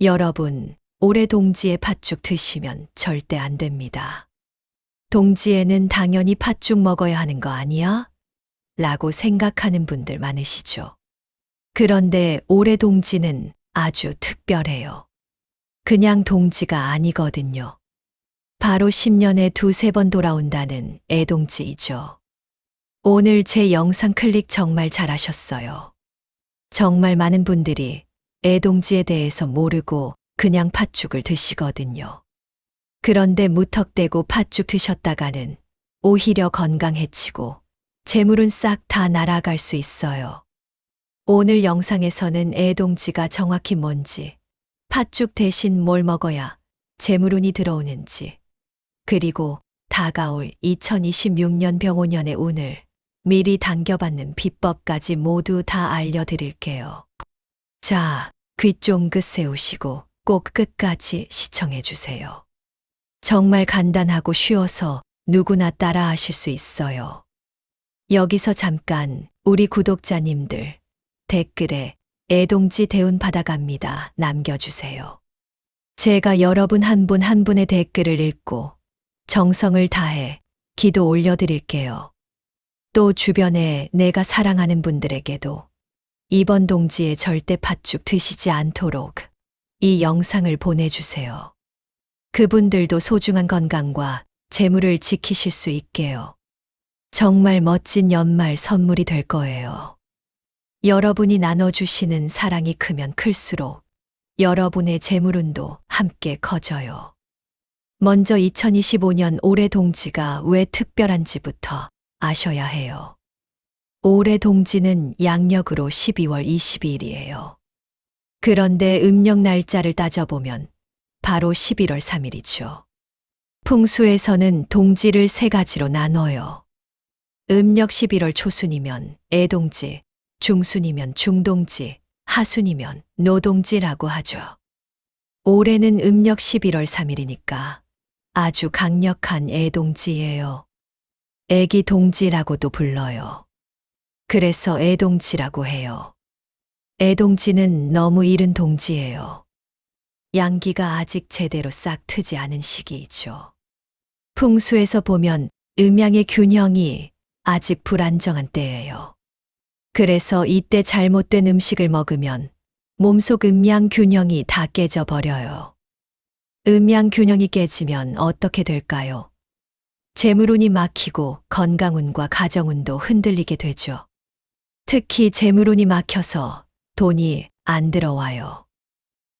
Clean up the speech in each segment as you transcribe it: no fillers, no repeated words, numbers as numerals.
여러분, 올해 동지에 팥죽 드시면 절대 안 됩니다. 동지에는 당연히 팥죽 먹어야 하는 거 아니야? 라고 생각하는 분들 많으시죠. 그런데 올해 동지는 아주 특별해요. 그냥 동지가 아니거든요. 바로 10년에 두세 번 돌아온다는 애동지이죠. 오늘 제 영상 클릭 정말 잘하셨어요. 정말 많은 분들이 애동지에 대해서 모르고 그냥 팥죽을 드시거든요. 그런데 무턱대고 팥죽 드셨다가는 오히려 건강 해치고 재물은 싹 다 날아갈 수 있어요. 오늘 영상에서는 애동지가 정확히 뭔지, 팥죽 대신 뭘 먹어야 재물운이 들어오는지, 그리고 다가올 2026년 병오년의 운을 미리 당겨받는 비법까지 모두 다 알려드릴게요. 자, 귀 쫑긋 세우시고 꼭 끝까지 시청해 주세요. 정말 간단하고 쉬워서 누구나 따라 하실 수 있어요. 여기서 잠깐 우리 구독자님들 댓글에 애동지 대운 받아갑니다 남겨주세요. 제가 여러분 한 분 한 분의 댓글을 읽고 정성을 다해 기도 올려드릴게요. 또 주변에 내가 사랑하는 분들에게도 이번 동지에 절대 팥죽 드시지 않도록 이 영상을 보내주세요. 그분들도 소중한 건강과 재물을 지키실 수 있게요. 정말 멋진 연말 선물이 될 거예요. 여러분이 나눠주시는 사랑이 크면 클수록 여러분의 재물운도 함께 커져요. 먼저 2025년 올해 동지가 왜 특별한지부터 아셔야 해요. 올해 동지는 양력으로 12월 22일이에요. 그런데 음력 날짜를 따져보면 바로 11월 3일이죠. 풍수에서는 동지를 세 가지로 나눠요. 음력 11월 초순이면 애동지, 중순이면 중동지, 하순이면 노동지라고 하죠. 올해는 음력 11월 3일이니까 아주 강력한 애동지예요. 애기 동지라고도 불러요. 그래서 애동지라고 해요. 애동지는 너무 이른 동지예요. 양기가 아직 제대로 싹 트지 않은 시기이죠. 풍수에서 보면 음양의 균형이 아직 불안정한 때예요. 그래서 이때 잘못된 음식을 먹으면 몸속 음양 균형이 다 깨져버려요. 음양 균형이 깨지면 어떻게 될까요? 재물운이 막히고 건강운과 가정운도 흔들리게 되죠. 특히 재물운이 막혀서 돈이 안 들어와요.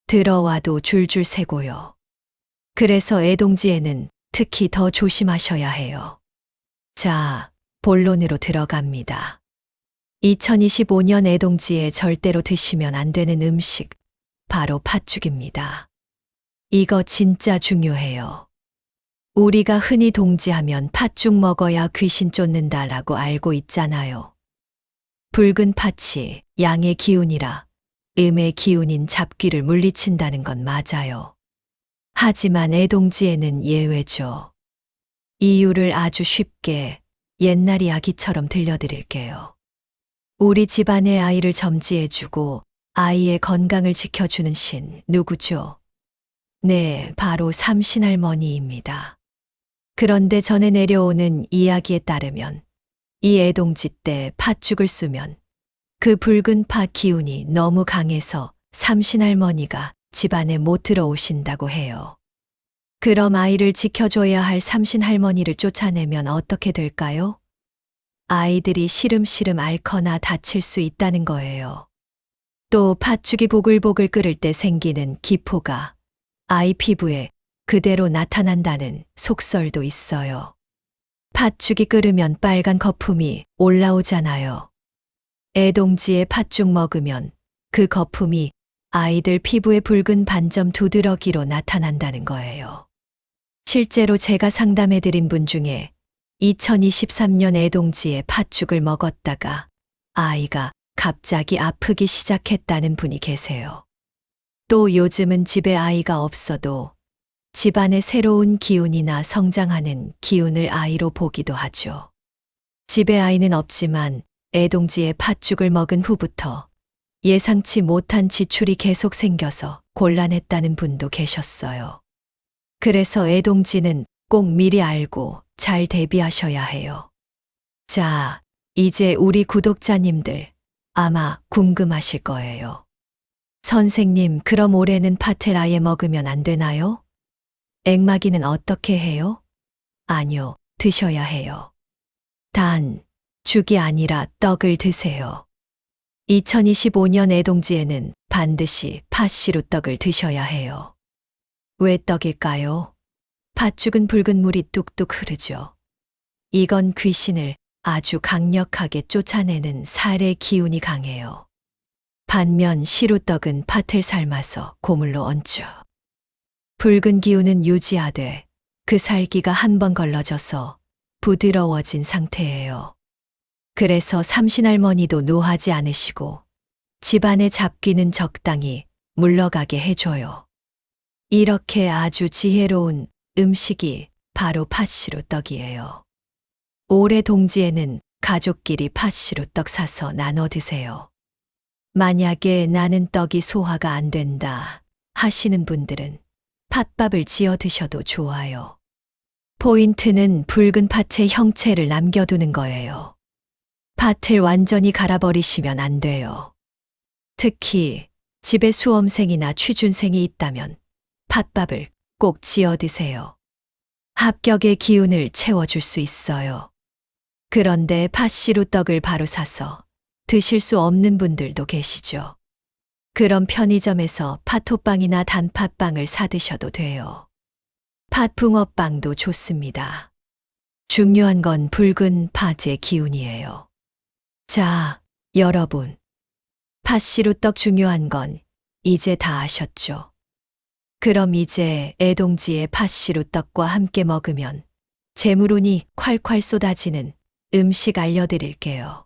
들어와도 줄줄 새고요. 그래서 애동지에는 특히 더 조심하셔야 해요. 자, 본론으로 들어갑니다. 2025년 애동지에 절대로 드시면 안 되는 음식, 바로 팥죽입니다. 이거 진짜 중요해요. 우리가 흔히 동지하면 팥죽 먹어야 귀신 쫓는다라고 알고 있잖아요. 붉은 팥이 양의 기운이라 음의 기운인 잡귀를 물리친다는 건 맞아요. 하지만 애동지에는 예외죠. 이유를 아주 쉽게 옛날 이야기처럼 들려드릴게요. 우리 집안의 아이를 점지해주고 아이의 건강을 지켜주는 신 누구죠? 네, 바로 삼신할머니입니다. 그런데 전해 내려오는 이야기에 따르면 이 애동지 때 팥죽을 쓰면 그 붉은 팥 기운이 너무 강해서 삼신할머니가 집안에 못 들어오신다고 해요. 그럼 아이를 지켜줘야 할 삼신할머니를 쫓아내면 어떻게 될까요? 아이들이 시름시름 앓거나 다칠 수 있다는 거예요. 또 팥죽이 보글보글 끓을 때 생기는 기포가 아이 피부에 그대로 나타난다는 속설도 있어요. 팥죽이 끓으면 빨간 거품이 올라오잖아요. 애동지에 팥죽 먹으면 그 거품이 아이들 피부에 붉은 반점 두드러기로 나타난다는 거예요. 실제로 제가 상담해드린 분 중에 2023년 애동지에 팥죽을 먹었다가 아이가 갑자기 아프기 시작했다는 분이 계세요. 또 요즘은 집에 아이가 없어도 집안에 새로운 기운이나 성장하는 기운을 아이로 보기도 하죠. 집에 아이는 없지만 애동지에 팥죽을 먹은 후부터 예상치 못한 지출이 계속 생겨서 곤란했다는 분도 계셨어요. 그래서 애동지는 꼭 미리 알고 잘 대비하셔야 해요. 자, 이제 우리 구독자님들 아마 궁금하실 거예요. 선생님, 그럼 올해는 팥을 아예 먹으면 안 되나요? 액마기는 어떻게 해요? 아니요, 드셔야 해요. 단, 죽이 아니라 떡을 드세요. 2025년 애동지에는 반드시 팥시루떡을 드셔야 해요. 왜 떡일까요? 팥죽은 붉은 물이 뚝뚝 흐르죠. 이건 귀신을 아주 강력하게 쫓아내는 살의 기운이 강해요. 반면 시루떡은 팥을 삶아서 고물로 얹죠. 붉은 기운은 유지하되 그 살기가 한 번 걸러져서 부드러워진 상태예요. 그래서 삼신할머니도 노하지 않으시고 집안의 잡귀는 적당히 물러가게 해줘요. 이렇게 아주 지혜로운 음식이 바로 팥시루떡이에요. 올해 동지에는 가족끼리 팥시루떡 사서 나눠 드세요. 만약에 나는 떡이 소화가 안 된다 하시는 분들은 팥밥을 지어 드셔도 좋아요. 포인트는 붉은 팥의 형체를 남겨두는 거예요. 팥을 완전히 갈아버리시면 안 돼요. 특히 집에 수험생이나 취준생이 있다면 팥밥을 꼭 지어 드세요. 합격의 기운을 채워줄 수 있어요. 그런데 팥시루떡을 바로 사서 드실 수 없는 분들도 계시죠. 그럼 편의점에서 팥호빵이나 단팥빵을 사 드셔도 돼요. 팥붕어빵도 좋습니다. 중요한 건 붉은 팥의 기운이에요. 자, 여러분. 팥시루떡 중요한 건 이제 다 아셨죠? 그럼 이제 애동지의 팥시루떡과 함께 먹으면 재물운이 콸콸 쏟아지는 음식 알려드릴게요.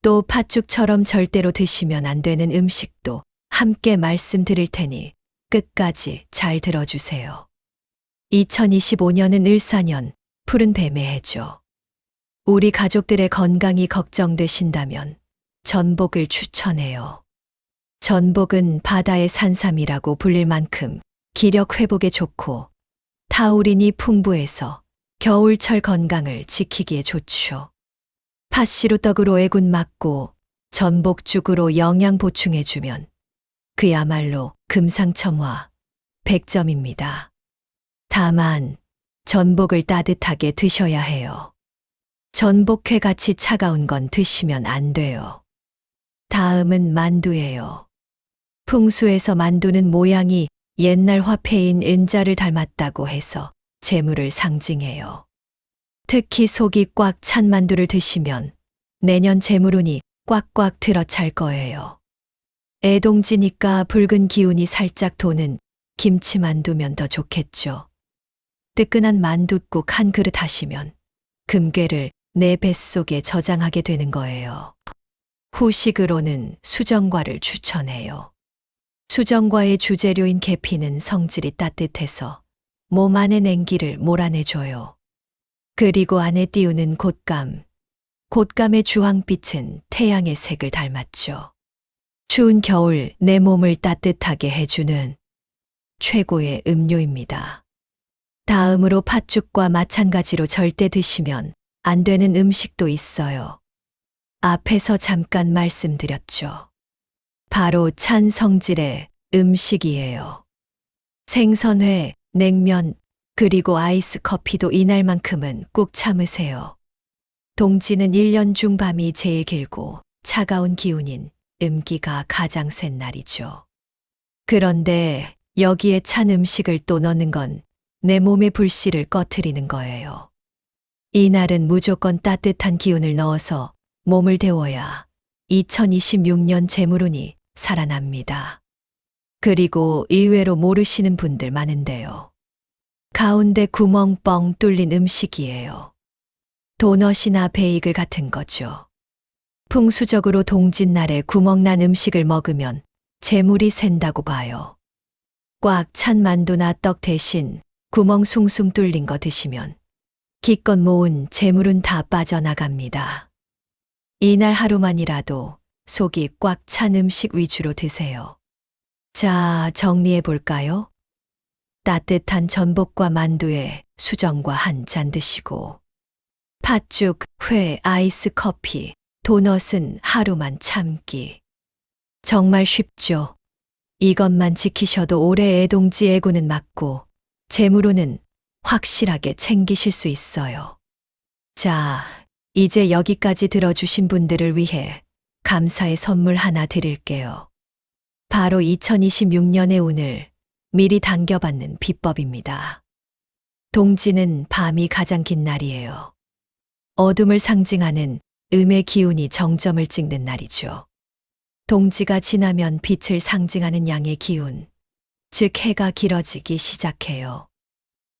또 팥죽처럼 절대로 드시면 안 되는 음식도 함께 말씀드릴 테니 끝까지 잘 들어주세요. 2025년은 을사년 푸른 뱀의 해죠. 우리 가족들의 건강이 걱정되신다면 전복을 추천해요. 전복은 바다의 산삼이라고 불릴 만큼 기력 회복에 좋고 타우린이 풍부해서 겨울철 건강을 지키기에 좋죠. 팥시루떡으로 애군 맞고 전복죽으로 영양 보충해주면 그야말로 금상첨화 100점입니다. 다만 전복을 따뜻하게 드셔야 해요. 전복회 같이 차가운 건 드시면 안 돼요. 다음은 만두예요. 풍수에서 만두는 모양이 옛날 화폐인 은자를 닮았다고 해서 재물을 상징해요. 특히 속이 꽉 찬 만두를 드시면 내년 재물운이 꽉꽉 들어찰 거예요. 애동지니까 붉은 기운이 살짝 도는 김치만두면 더 좋겠죠. 뜨끈한 만둣국 한 그릇 하시면 금괴를 내 뱃속에 저장하게 되는 거예요. 후식으로는 수정과를 추천해요. 수정과의 주재료인 계피는 성질이 따뜻해서 몸 안의 냉기를 몰아내줘요. 그리고 안에 띄우는 곶감. 곶감의 주황빛은 태양의 색을 닮았죠. 추운 겨울 내 몸을 따뜻하게 해주는 최고의 음료입니다. 다음으로 팥죽과 마찬가지로 절대 드시면 안 되는 음식도 있어요. 앞에서 잠깐 말씀드렸죠. 바로 찬 성질의 음식이에요. 생선회, 냉면, 그리고 아이스 커피도 이날만큼은 꼭 참으세요. 동지는 1년 중 밤이 제일 길고 차가운 기운인 음기가 가장 센 날이죠. 그런데 여기에 찬 음식을 또 넣는 건 내 몸의 불씨를 꺼트리는 거예요. 이날은 무조건 따뜻한 기운을 넣어서 몸을 데워야 2026년 재물운이 살아납니다. 그리고 의외로 모르시는 분들 많은데요. 가운데 구멍 뻥 뚫린 음식이에요. 도넛이나 베이글 같은 거죠. 풍수적으로 동짓날에 구멍난 음식을 먹으면 재물이 샌다고 봐요. 꽉 찬 만두나 떡 대신 구멍 숭숭 뚫린 거 드시면 기껏 모은 재물은 다 빠져나갑니다. 이날 하루만이라도 속이 꽉 찬 음식 위주로 드세요. 자, 정리해 볼까요? 따뜻한 전복과 만두에 수정과 한 잔 드시고, 팥죽, 회, 아이스 커피, 도넛은 하루만 참기. 정말 쉽죠? 이것만 지키셔도 올해 애동지 애구는 막고 재물로는 확실하게 챙기실 수 있어요. 자, 이제 여기까지 들어주신 분들을 위해 감사의 선물 하나 드릴게요. 바로 2026년의 운을 미리 당겨받는 비법입니다. 동지는 밤이 가장 긴 날이에요. 어둠을 상징하는 음의 기운이 정점을 찍는 날이죠. 동지가 지나면 빛을 상징하는 양의 기운, 즉 해가 길어지기 시작해요.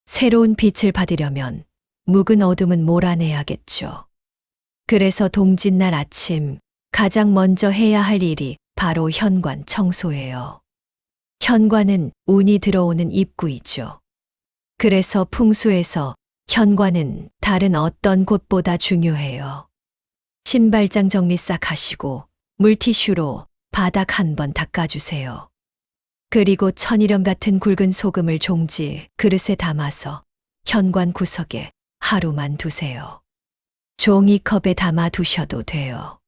새로운 빛을 받으려면 묵은 어둠은 몰아내야겠죠. 그래서 동짓날 아침 가장 먼저 해야 할 일이 바로 현관 청소예요. 현관은 운이 들어오는 입구이죠. 그래서 풍수에서 현관은 다른 어떤 곳보다 중요해요. 신발장 정리 싹 하시고 물티슈로 바닥 한번 닦아주세요. 그리고 천일염 같은 굵은 소금을 종지 그릇에 담아서 현관 구석에 하루만 두세요. 종이컵에 담아 두셔도 돼요.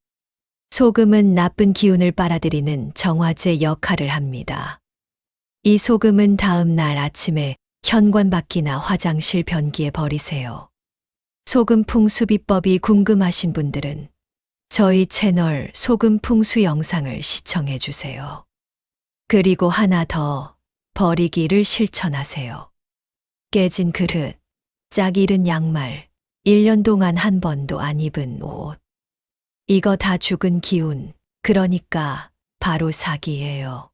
소금은 나쁜 기운을 빨아들이는 정화제 역할을 합니다. 이 소금은 다음 날 아침에 현관 밖이나 화장실 변기에 버리세요. 소금 풍수 비법이 궁금하신 분들은 저희 채널 소금 풍수 영상을 시청해 주세요. 그리고 하나 더, 버리기를 실천하세요. 깨진 그릇, 짝 잃은 양말, 1년 동안 한 번도 안 입은 옷. 이거 다 죽은 기운, 그러니까 바로 사기예요.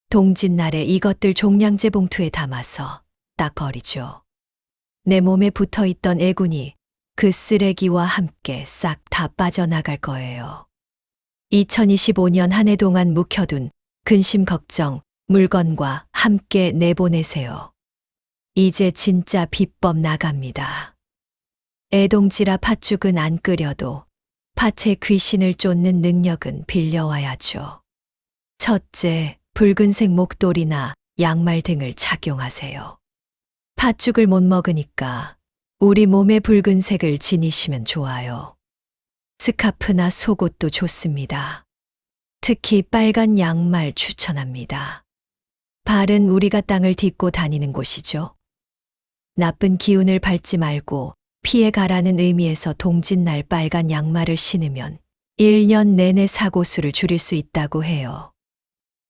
동짓날에 이것들 종량제 봉투에 담아서 딱 버리죠. 내 몸에 붙어 있던 애군이 그 쓰레기와 함께 싹 다 빠져나갈 거예요. 2025년 한 해 동안 묵혀둔 근심 걱정, 물건과 함께 내보내세요. 이제 진짜 비법 나갑니다. 애동지라 팥죽은 안 끓여도 팥에 귀신을 쫓는 능력은 빌려와야죠. 첫째, 붉은색 목도리나 양말 등을 착용하세요. 팥죽을 못 먹으니까 우리 몸에 붉은색을 지니시면 좋아요. 스카프나 속옷도 좋습니다. 특히 빨간 양말 추천합니다. 발은 우리가 땅을 딛고 다니는 곳이죠. 나쁜 기운을 밟지 말고 피해 가라는 의미에서 동짓날 빨간 양말을 신으면 1년 내내 사고수를 줄일 수 있다고 해요.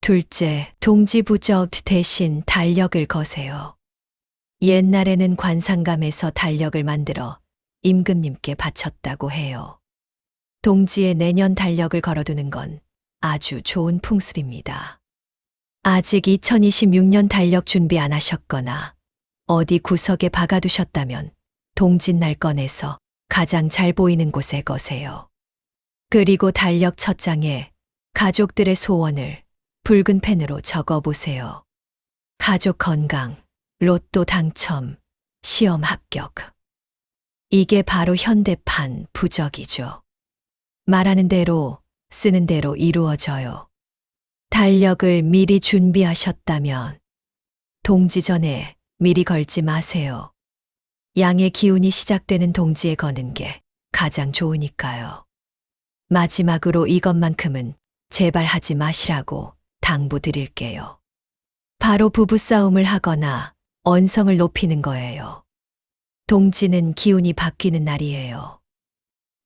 둘째, 동지부적 대신 달력을 거세요. 옛날에는 관상감에서 달력을 만들어 임금님께 바쳤다고 해요. 동지에 내년 달력을 걸어두는 건 아주 좋은 풍습입니다. 아직 2026년 달력 준비 안 하셨거나 어디 구석에 박아두셨다면 동짓날 꺼내서 가장 잘 보이는 곳에 거세요. 그리고 달력 첫 장에 가족들의 소원을 붉은 펜으로 적어보세요. 가족 건강, 로또 당첨, 시험 합격. 이게 바로 현대판 부적이죠. 말하는 대로, 쓰는 대로 이루어져요. 달력을 미리 준비하셨다면 동지 전에 미리 걸지 마세요. 양의 기운이 시작되는 동지에 거는 게 가장 좋으니까요. 마지막으로 이것만큼은 제발 하지 마시라고 당부드릴게요. 바로 부부싸움을 하거나 언성을 높이는 거예요. 동지는 기운이 바뀌는 날이에요.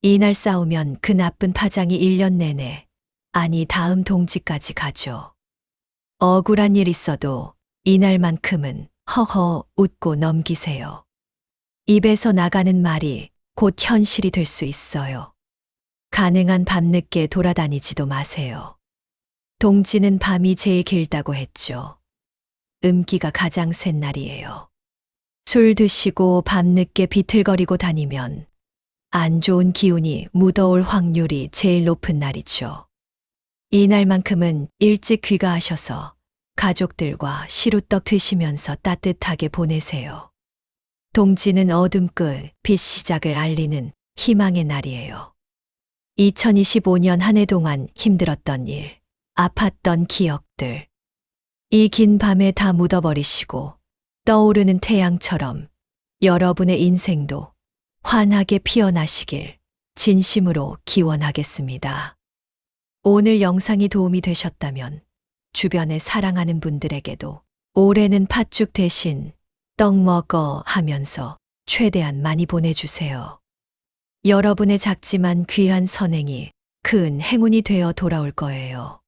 이날 싸우면 그 나쁜 파장이 1년 내내, 아니 다음 동지까지 가죠. 억울한 일 있어도 이날만큼은 허허 웃고 넘기세요. 입에서 나가는 말이 곧 현실이 될 수 있어요. 가능한 밤늦게 돌아다니지도 마세요. 동지는 밤이 제일 길다고 했죠. 음기가 가장 센 날이에요. 술 드시고 밤늦게 비틀거리고 다니면 안 좋은 기운이 묻어올 확률이 제일 높은 날이죠. 이날만큼은 일찍 귀가하셔서 가족들과 시루떡 드시면서 따뜻하게 보내세요. 동지는 어둠 끝, 빛 시작을 알리는 희망의 날이에요. 2025년 한 해 동안 힘들었던 일, 아팠던 기억들. 이 긴 밤에 다 묻어버리시고 떠오르는 태양처럼 여러분의 인생도 환하게 피어나시길 진심으로 기원하겠습니다. 오늘 영상이 도움이 되셨다면 주변에 사랑하는 분들에게도 올해는 팥죽 대신 떡 먹어 하면서 최대한 많이 보내주세요. 여러분의 작지만 귀한 선행이 큰 행운이 되어 돌아올 거예요.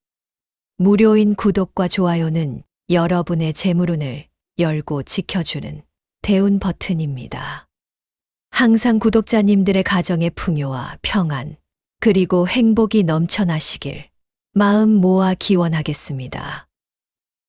무료인 구독과 좋아요는 여러분의 재물운을 열고 지켜주는 대운 버튼입니다. 항상 구독자님들의 가정의 풍요와 평안, 그리고 행복이 넘쳐나시길 마음 모아 기원하겠습니다.